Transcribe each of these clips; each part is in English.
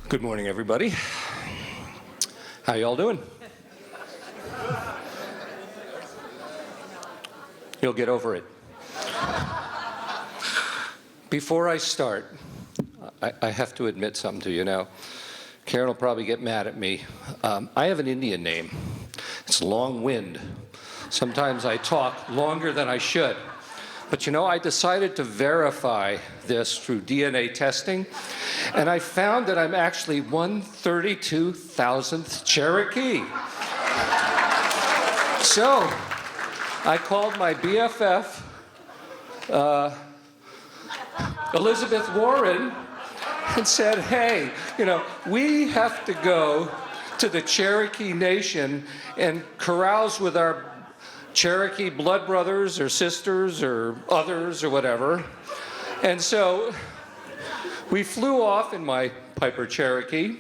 Good morning, everybody. How y'all doing? You'll get over it. Before I start, I have to admit something to you now. Karen will probably get mad at me. I have an Indian name. It's Long Wind. Sometimes I talk longer than I should. But you know, I decided to verify this through DNA testing, and I found that I'm actually 132,000th Cherokee. So, I called my BFF, Elizabeth Warren, and said, hey, you know, we have to go to the Cherokee Nation and carouse with our Cherokee blood brothers or sisters or others or whatever. And so we flew off in my Piper Cherokee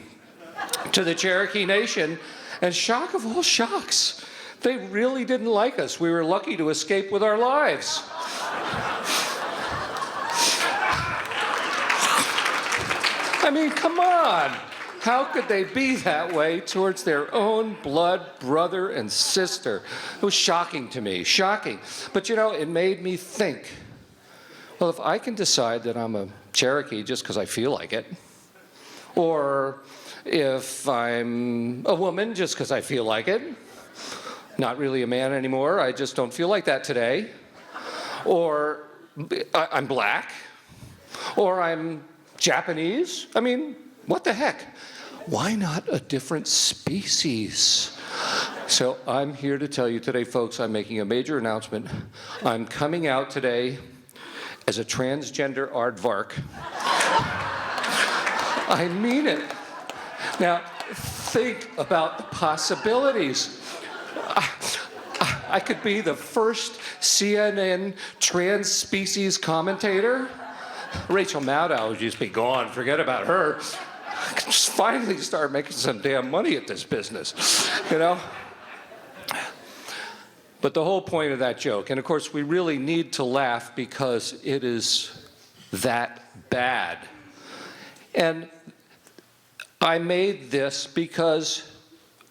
to the Cherokee Nation, and shock of all shocks, they really didn't like us. We were lucky to escape with our lives. I mean, come on. How could they be that way towards their own blood brother and sister? It was shocking to me, shocking. But you know, it made me think, well, if I can decide that I'm a Cherokee just because I feel like it, or if I'm a woman just because I feel like it, not really a man anymore, I just don't feel like that today, or I'm black, or I'm Japanese, I mean, what the heck? Why not a different species? So I'm here to tell you today, folks, I'm making a major announcement. I'm coming out today as a transgender aardvark. I mean it. Now, think about the possibilities. I could be the first CNN trans-species commentator. Rachel Maddow would just be gone. Forget about her. I could just finally start making some damn money at this business, you know? But the whole point of that joke, and of course we really need to laugh because it is that bad. And I made this because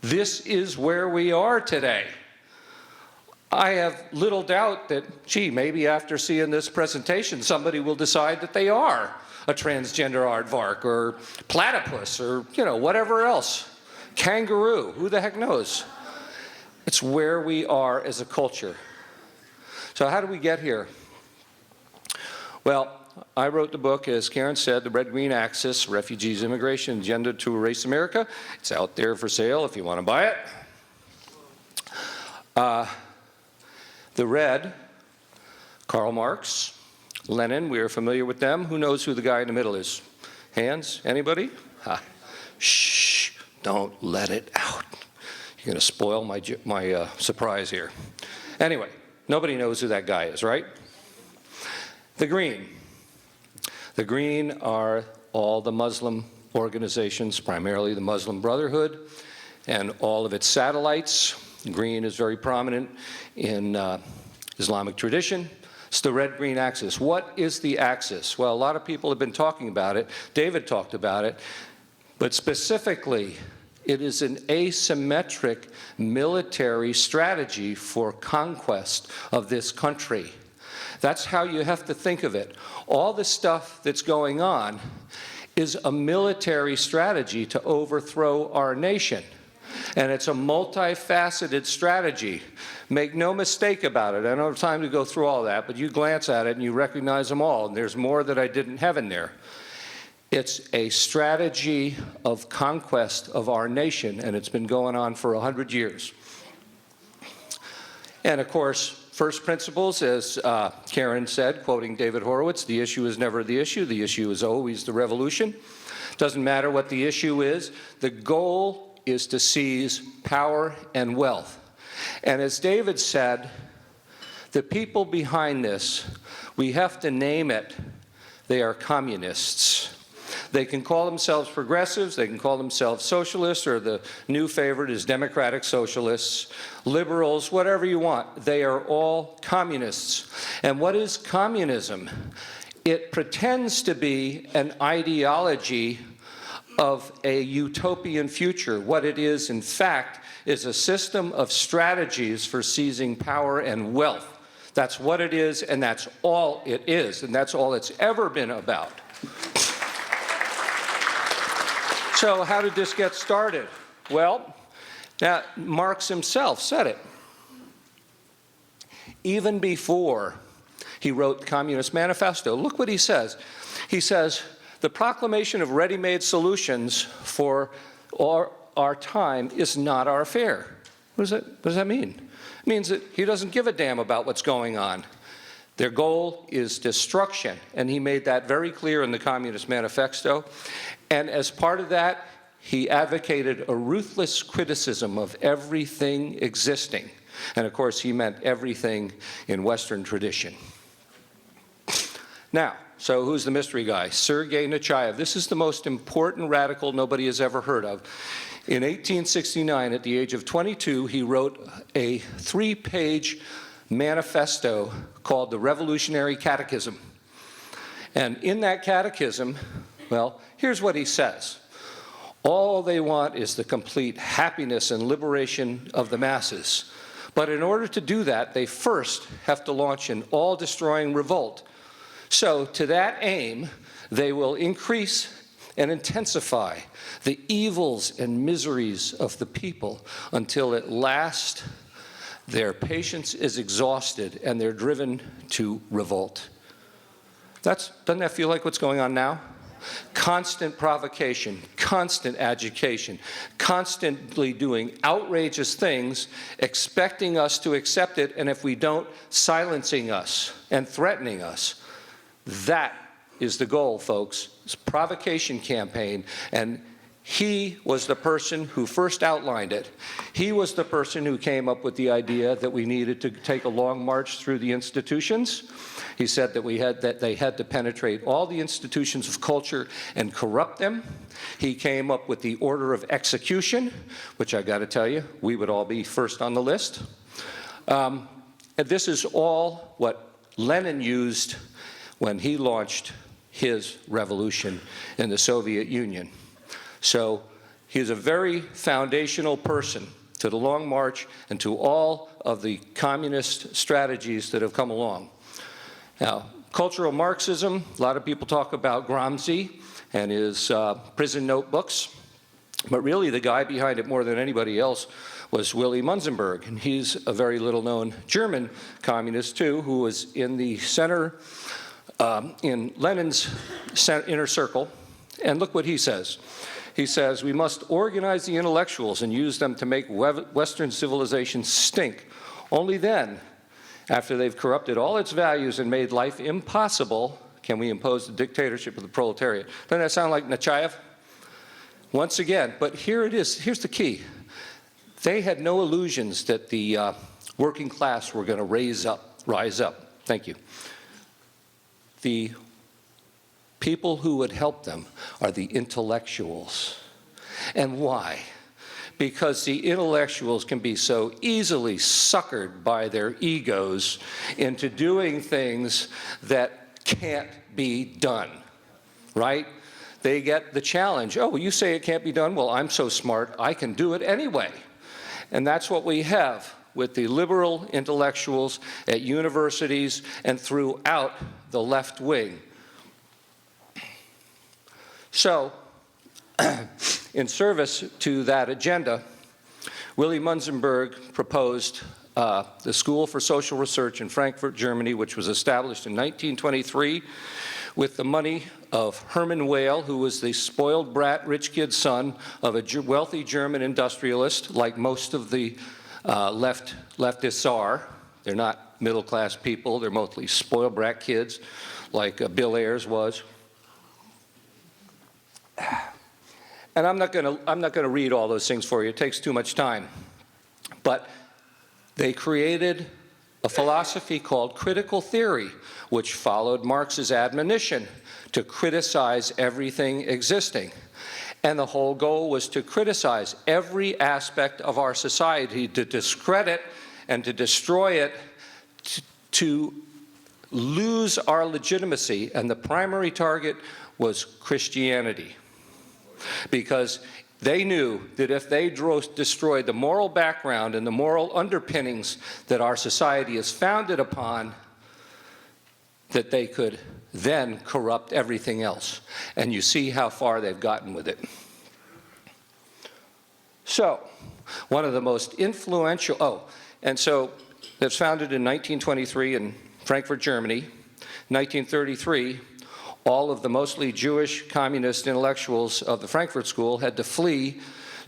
this is where we are today. I have little doubt that, gee, maybe after seeing this presentation, somebody will decide that they are a transgender aardvark or platypus or, you know, whatever else. Kangaroo, who the heck knows? It's where we are as a culture. So how did we get here? Well, I wrote the book, as Karen said, The Red-Green Axis, Refugees, Immigration, Agenda to Erase America. It's out there for sale if you want to buy it. The red, Karl Marx, Lenin, we are familiar with them. Who knows who the guy in the middle is? Hands? Anybody? Shh, don't let it out. You're going to spoil my surprise here. Anyway, nobody knows who that guy is, right? The green. The green are all the Muslim organizations, primarily the Muslim Brotherhood, and all of its satellites. Green is very prominent in Islamic tradition. It's the red-green axis. What is the axis? Well, a lot of people have been talking about it. David talked about it. But specifically, it is an asymmetric military strategy for conquest of this country. That's how you have to think of it. All the stuff that's going on is a military strategy to overthrow our nation. And it's a multifaceted strategy. Make no mistake about it. I don't have time to go through all that, but you glance at it and you recognize them all, and there's more that I didn't have in there. It's a strategy of conquest of our nation, and it's been going on for 100 years. And of course, first principles, as Karen said, quoting David Horowitz, the issue is never the issue is always the revolution. Doesn't matter what the issue is, the goal is to seize power and wealth. And as David said, the people behind this, we have to name it, they are communists. They can call themselves progressives, they can call themselves socialists, or the new favorite is democratic socialists, liberals, whatever you want. They are all communists. And what is communism? It pretends to be an ideology of a utopian future. What it is, in fact, is a system of strategies for seizing power and wealth. That's what it is, and that's all it is, and that's all it's ever been about. So how did this get started? Well, now, Marx himself said it. Even before he wrote the Communist Manifesto, look what he says. He says, the proclamation of ready-made solutions for our time is not our affair. What does that mean? It means that he doesn't give a damn about what's going on. Their goal is destruction, and he made that very clear in the Communist Manifesto. And as part of that, he advocated a ruthless criticism of everything existing. And of course, he meant everything in Western tradition. Now, so who's the mystery guy? Sergei Nechayev. This is the most important radical nobody has ever heard of. In 1869, at the age of 22, he wrote a 3-page manifesto called the Revolutionary Catechism. And in that catechism, well, here's what he says. All they want is the complete happiness and liberation of the masses. But in order to do that, they first have to launch an all-destroying revolt. So to that aim, they will increase and intensify the evils and miseries of the people until at last their patience is exhausted and they're driven to revolt. Doesn't that feel like what's going on now? Constant provocation, constant agitation, constantly doing outrageous things, expecting us to accept it, and if we don't, silencing us and threatening us. That is the goal, folks. It's a provocation campaign, and he was the person who first outlined it. He was the person who came up with the idea that we needed to take a long march through the institutions. He said that they had to penetrate all the institutions of culture and corrupt them. He came up with the order of execution, which I got to tell you, we would all be first on the list. And this is all what Lenin used when he launched his revolution in the Soviet Union. So he's a very foundational person to the Long March and to all of the communist strategies that have come along. Now, cultural Marxism, a lot of people talk about Gramsci and his prison notebooks, but really the guy behind it more than anybody else was Willi Münzenberg, and he's a very little-known German communist too, who was in the center, in Lenin's inner circle, and look what he says. He says, we must organize the intellectuals and use them to make Western civilization stink. Only then, after they've corrupted all its values and made life impossible, can we impose the dictatorship of the proletariat. Doesn't that sound like Nechayev? Once again, but here it is. Here's the key. They had no illusions that the working class were going to rise up. Thank you. The people who would help them are the intellectuals. And why? Because the intellectuals can be so easily suckered by their egos into doing things that can't be done, right? They get the challenge. Oh, well, you say it can't be done? Well, I'm so smart, I can do it anyway. And that's what we have with the liberal intellectuals at universities and throughout the left wing. So, in service to that agenda, Willi Münzenberg proposed the School for Social Research in Frankfurt, Germany, which was established in 1923 with the money of Hermann Weyl, who was the spoiled brat rich kid son of a wealthy German industrialist, like most of the leftists are. They're not middle-class people. They're mostly spoiled brat kids, like Bill Ayers was. And I'm not going to read all those things for you. It takes too much time. But they created a philosophy called critical theory, which followed Marx's admonition to criticize everything existing. And the whole goal was to criticize every aspect of our society, to discredit and to destroy it, to lose our legitimacy. And the primary target was Christianity. because they knew that if they destroyed the moral background and the moral underpinnings that our society is founded upon, that they could then corrupt everything else. And you see how far they've gotten with it. So, one of the most influential, and so it was founded in 1923 in Frankfurt, Germany. 1933, all of the mostly Jewish communist intellectuals of the Frankfurt School had to flee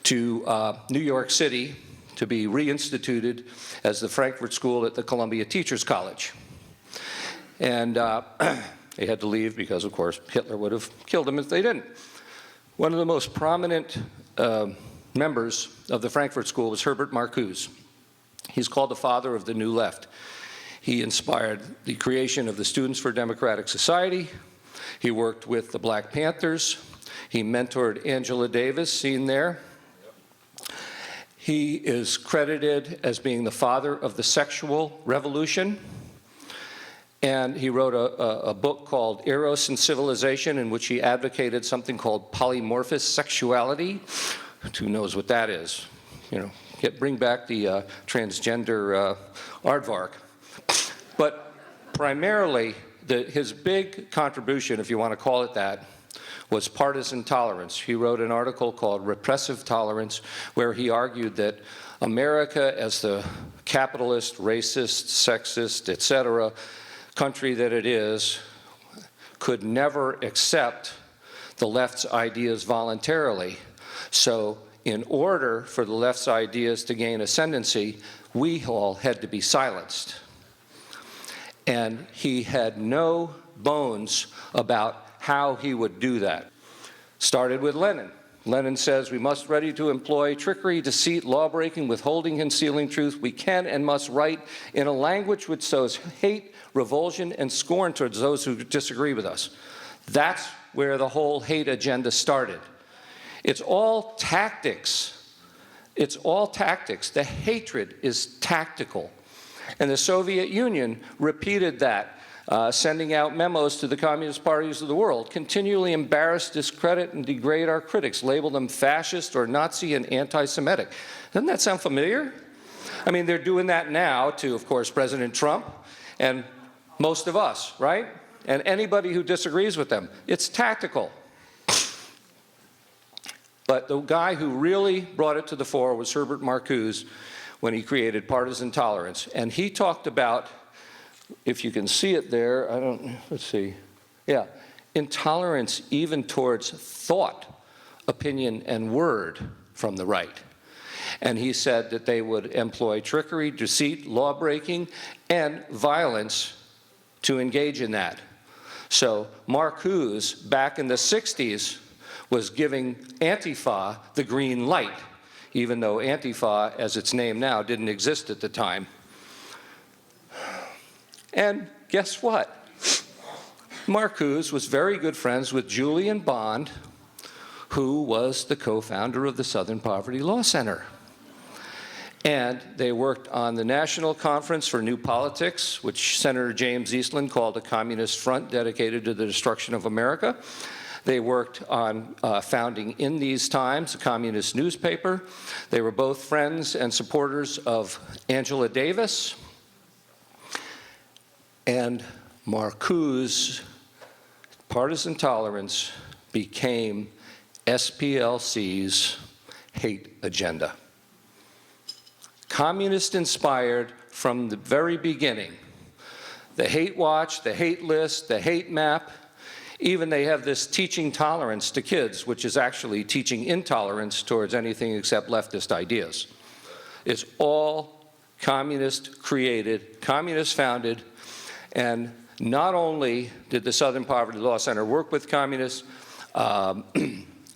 to New York City to be reinstituted as the Frankfurt School at the Columbia Teachers College. And they had to leave because, of course, Hitler would have killed them if they didn't. One of the most prominent members of the Frankfurt School was Herbert Marcuse. He's called the father of the New Left. He inspired the creation of the Students for Democratic Society. He worked with the Black Panthers. He mentored Angela Davis, seen there. He is credited as being the father of the sexual revolution. And he wrote a book called Eros and Civilization, in which he advocated something called polymorphous sexuality. Who knows what that is? You know, bring back the transgender aardvark. But primarily, his big contribution, if you want to call it that, was partisan tolerance. He wrote an article called Repressive Tolerance, where he argued that America, as the capitalist, racist, sexist, etc., country that it is, could never accept the left's ideas voluntarily. So in order for the left's ideas to gain ascendancy, we all had to be silenced. And he had no bones about how he would do that. Started with Lenin. Lenin says, we must ready to employ trickery, deceit, lawbreaking, withholding, concealing truth. We can and must write in a language which sows hate, revulsion, and scorn towards those who disagree with us. That's where the whole hate agenda started. It's all tactics. It's all tactics. The hatred is tactical. And the Soviet Union repeated that, sending out memos to the communist parties of the world, continually embarrass, discredit, and degrade our critics, label them fascist or Nazi and anti-Semitic. Doesn't that sound familiar? I mean, they're doing that now to, of course, President Trump and most of us, right? And anybody who disagrees with them. It's tactical. But the guy who really brought it to the fore was Herbert Marcuse when he created partisan tolerance. And he talked about, if you can see it there, let's see. Yeah, intolerance even towards thought, opinion, and word from the right. And he said that they would employ trickery, deceit, law-breaking, and violence to engage in that. So Marcuse, back in the 60s, was giving Antifa the green light, even though Antifa, as it's named now, didn't exist at the time. And guess what? Marcuse was very good friends with Julian Bond, who was the co-founder of the Southern Poverty Law Center. And they worked on the National Conference for New Politics, which Senator James Eastland called a communist front dedicated to the destruction of America. They worked on founding In These Times, a communist newspaper. They were both friends and supporters of Angela Davis. And Marcuse, partisan tolerance, became SPLC's hate agenda. Communist inspired from the very beginning. The hate watch, the hate list, the hate map. Even they have this teaching tolerance to kids, which is actually teaching intolerance towards anything except leftist ideas. It's all communist created, communist founded, and not only did the Southern Poverty Law Center work with communists,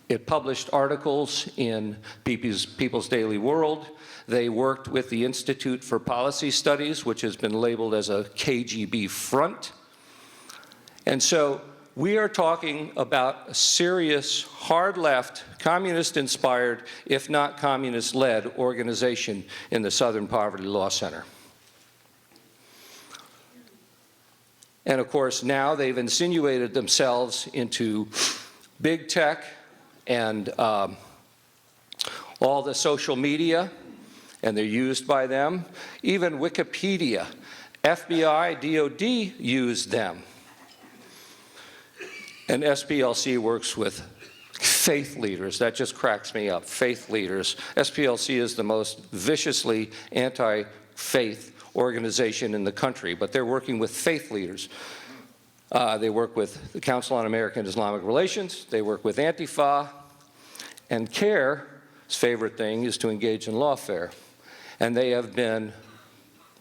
it published articles in People's Daily World. They worked with the Institute for Policy Studies, which has been labeled as a KGB front. And so we are talking about a serious, hard-left, communist-inspired, if not communist-led, organization in the Southern Poverty Law Center. And of course, now they've insinuated themselves into big tech and all the social media, and they're used by them. Even Wikipedia, FBI, DOD used them. And SPLC works with faith leaders. That just cracks me up, faith leaders. SPLC is the most viciously anti-faith organization in the country, but they're working with faith leaders. They work with the Council on American Islamic Relations, they work with Antifa, and CARE's favorite thing is to engage in lawfare. And they have been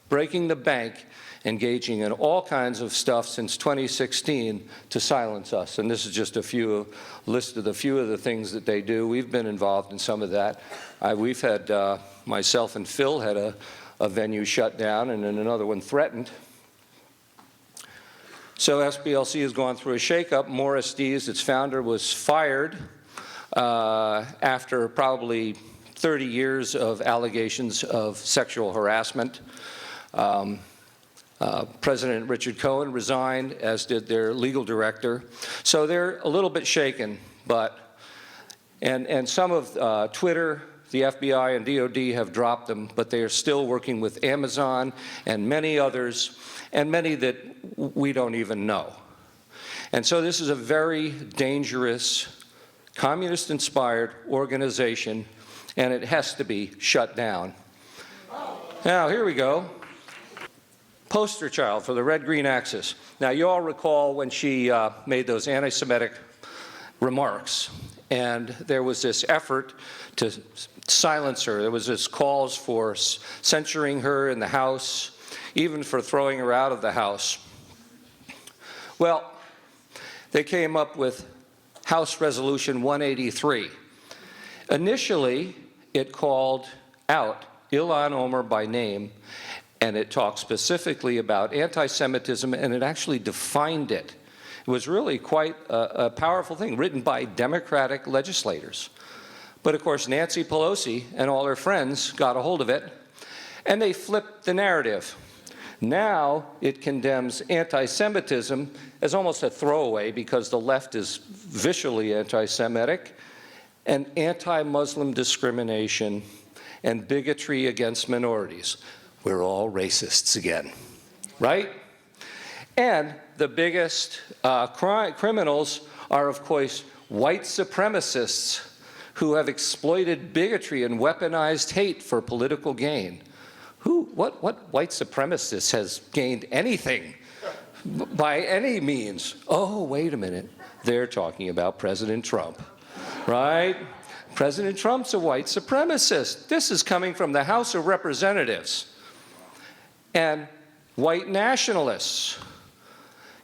breaking the bank, engaging in all kinds of stuff since 2016 to silence us. And this is just a list of the few of the things that they do. We've been involved in some of that. We've had, myself and Phil had a venue shut down and then another one threatened. So SPLC has gone through a shakeup. Morris Dees, its founder, was fired after probably 30 years of allegations of sexual harassment. President Richard Cohen resigned, as did their legal director. So they're a little bit shaken, and some of Twitter, the FBI and DOD have dropped them, but they are still working with Amazon and many others, and many that we don't even know. And so this is a very dangerous, communist-inspired organization, and it has to be shut down. Now, here we go. Poster child for the red-green axis. Now, you all recall when she made those anti-Semitic remarks, and there was this effort to silence her. There was this calls for censuring her in the House, even for throwing her out of the House. Well, they came up with House Resolution 183. Initially, it called out Ilhan Omar by name, and it talked specifically about anti-Semitism, and it actually defined it. It was really quite a powerful thing, written by Democratic legislators. But of course, Nancy Pelosi and all her friends got a hold of it, and they flipped the narrative. Now it condemns anti-Semitism as almost a throwaway because the left is visually anti-Semitic, and anti-Muslim discrimination and bigotry against minorities. We're all racists again, right? And the biggest criminals are, of course, white supremacists who have exploited bigotry and weaponized hate for political gain. What white supremacist has gained anything by any means? Oh, wait a minute. They're talking about President Trump, right? President Trump's a white supremacist. This is coming from the House of Representatives. And white nationalists.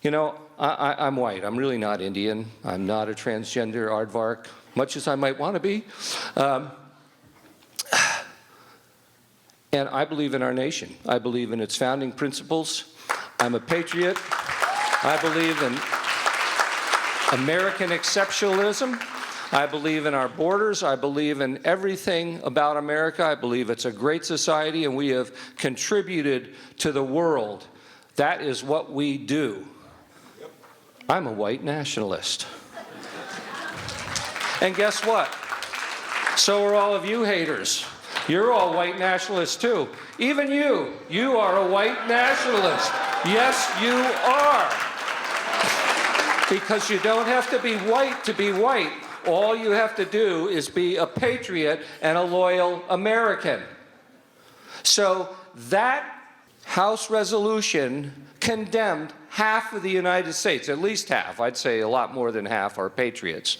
You know, I'm white. I'm really not Indian. I'm not a transgender aardvark, much as I might want to be. And I believe in our nation. I believe in its founding principles. I'm a patriot. I believe in American exceptionalism. I believe in our borders. I believe in everything about America. I believe it's a great society, and we have contributed to the world. That is what we do. I'm a white nationalist. And guess what? So are all of you haters. You're all white nationalists too. Even you. You are a white nationalist. Yes, you are. Because you don't have to be white to be white. All you have to do is be a patriot and a loyal American. So that House resolution condemned half of the United States, at least half. I'd say a lot more than half are patriots.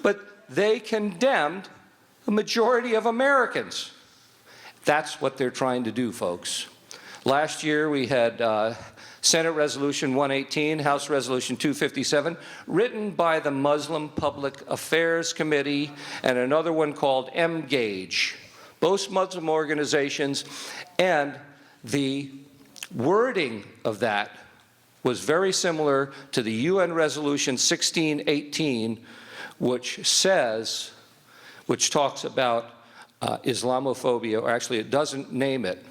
But they condemned a majority of Americans. That's what they're trying to do, folks. Last year we had Senate Resolution 118, House Resolution 257, written by the Muslim Public Affairs Committee, and another one called MGAGE, both Muslim organizations, and the wording of that was very similar to the UN Resolution 1618, which talks about Islamophobia, or actually it doesn't name it,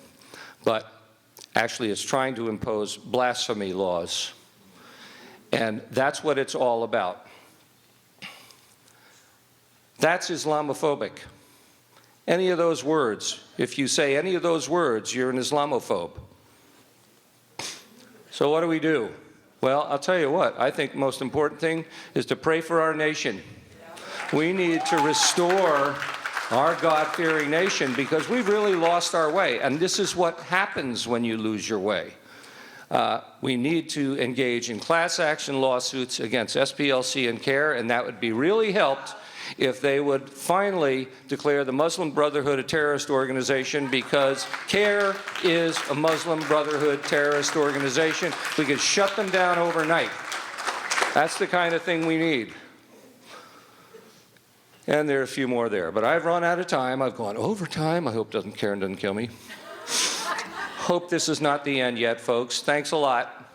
but actually it's trying to impose blasphemy laws. And that's what it's all about. That's Islamophobic. Any of those words, if you say any of those words, you're an Islamophobe. So what do we do? Well, I'll tell you what, I think the most important thing is to pray for our nation. We need to restore our God-fearing nation because we've really lost our way. And this is what happens when you lose your way. We need to engage in class action lawsuits against SPLC and CARE, and that would be really helped if they would finally declare the Muslim Brotherhood a terrorist organization, because CARE is a Muslim Brotherhood terrorist organization. We could shut them down overnight. That's the kind of thing we need. And there are a few more there, but I've run out of time. I've gone over time. I hope Karen doesn't kill me. Hope this is not the end yet, folks. Thanks a lot.